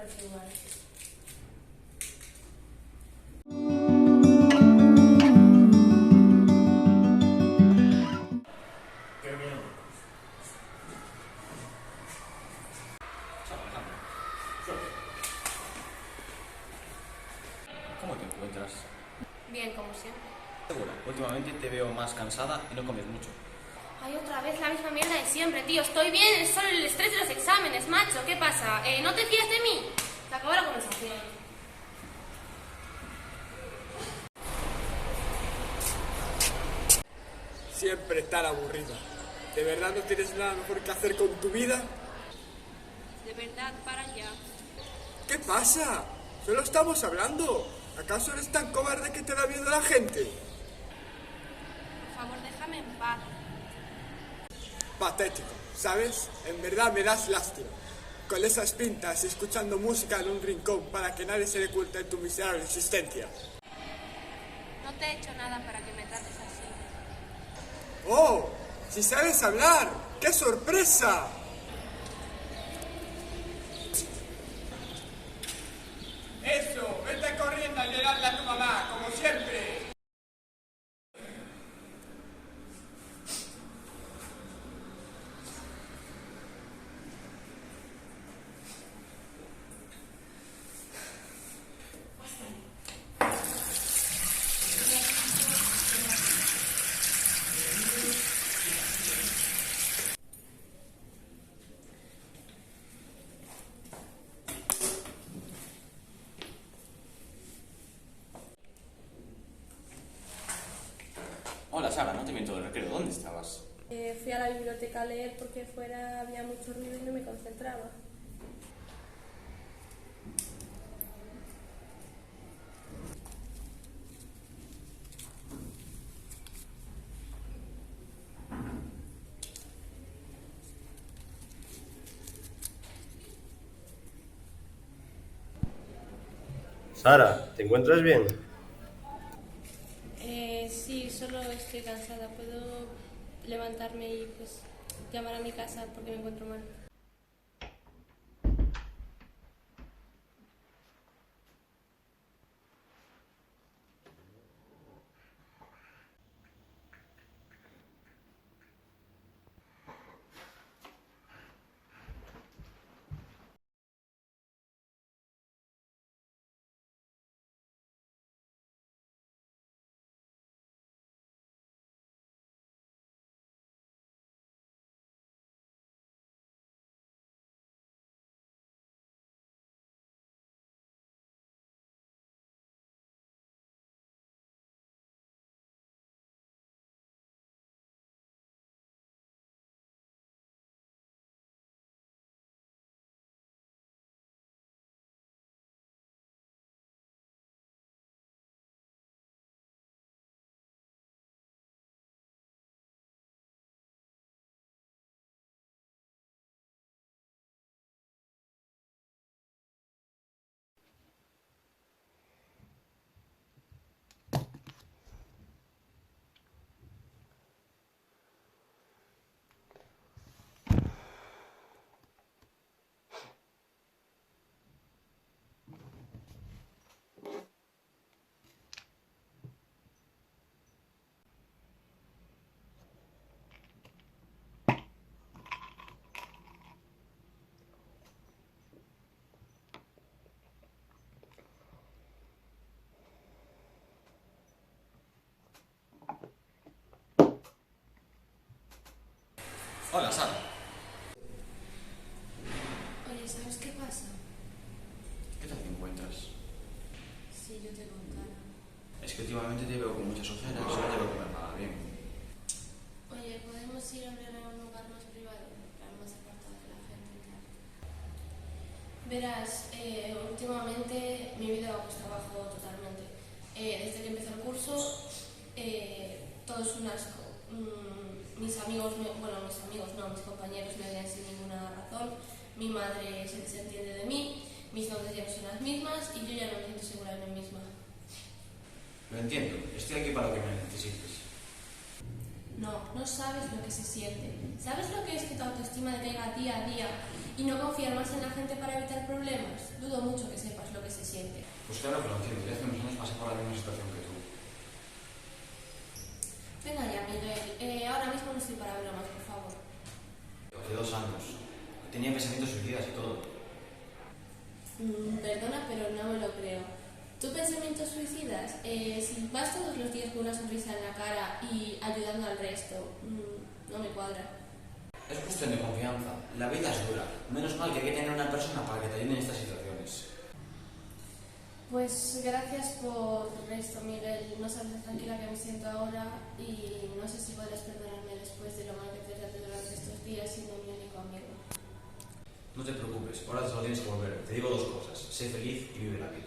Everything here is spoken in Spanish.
parece igual. ¿Cómo te encuentras? Bien, como siempre. Segura, últimamente te veo más cansada y no comes mucho. Ay, otra vez la misma mierda de siempre, tío. Estoy bien, es solo el estrés de los exámenes, macho. ¿Qué pasa? ¿No te fías de mí? Se acabó la conversación. Siempre tan aburrida. ¿De verdad no tienes nada mejor que hacer con tu vida? De verdad, para ya. ¿Qué pasa? Solo estamos hablando. ¿Acaso eres tan cobarde que te da miedo la gente? Por favor, déjame en paz. Patético, ¿sabes? En verdad me das lástima. Con esas pintas y escuchando música en un rincón para que nadie se dé cuenta de tu miserable existencia. No te he hecho nada para que me trates así. ¡Oh! ¡Si sabes hablar! ¡Qué sorpresa! ¡Eso! ¡Vete corriendo a llorarle a tu mamá, como siempre! Hola Sara, no te miento del recreo, ¿dónde estabas? Fui a la biblioteca a leer porque fuera había mucho ruido y no me concentraba. Sara, ¿te encuentras bien? Sí, solo estoy cansada. Puedo levantarme y pues llamar a mi casa porque me encuentro mal. Hola Sara. Oye, ¿sabes qué pasa? ¿Qué tal te encuentras? Si yo te contara. Es que últimamente te veo con muchas ojeras y no te veo comer nada bien. Oye, ¿podemos ir a hablar a un lugar más privado? Para más apartado de la gente y tal. Verás, últimamente mi vida va cuesta abajo totalmente. Desde que empezó el curso, todo es un asco. Mis amigos, mis compañeros me odian sin ninguna razón. Mi madre se desentiende de mí, mis notas ya no son las mismas y yo ya no me siento segura de mí misma. Lo entiendo, estoy aquí para lo que me necesites. No, no sabes lo que se siente. ¿Sabes lo que es que tu autoestima decaiga día a día y no confiar más en la gente para evitar problemas. Dudo mucho que sepas lo que se siente. Pues claro que lo entiendo. Yo hace unos años pasé por la misma situación que tú. Venga ya, Miguel. Ahora mismo no estoy para bromas, por favor. Hace 2 años. Tenía pensamientos suicidas y todo. Perdona, pero no me lo creo. ¿Tú pensamientos suicidas? Si vas todos los días con una sonrisa en la cara y ayudando al resto, no me cuadra. Es cuestión de confianza. La vida es dura. Menos mal que hay que tener una persona para que te ayude en estas situaciones. Pues gracias por esto, Miguel. No sabes lo tranquila que me siento ahora y no sé si podrás perdonarme después de lo mal que te traté durante estos días siendo mi único amigo. No te preocupes, ahora solo tienes que volver. Te digo 2 cosas. Sé feliz y vive la vida.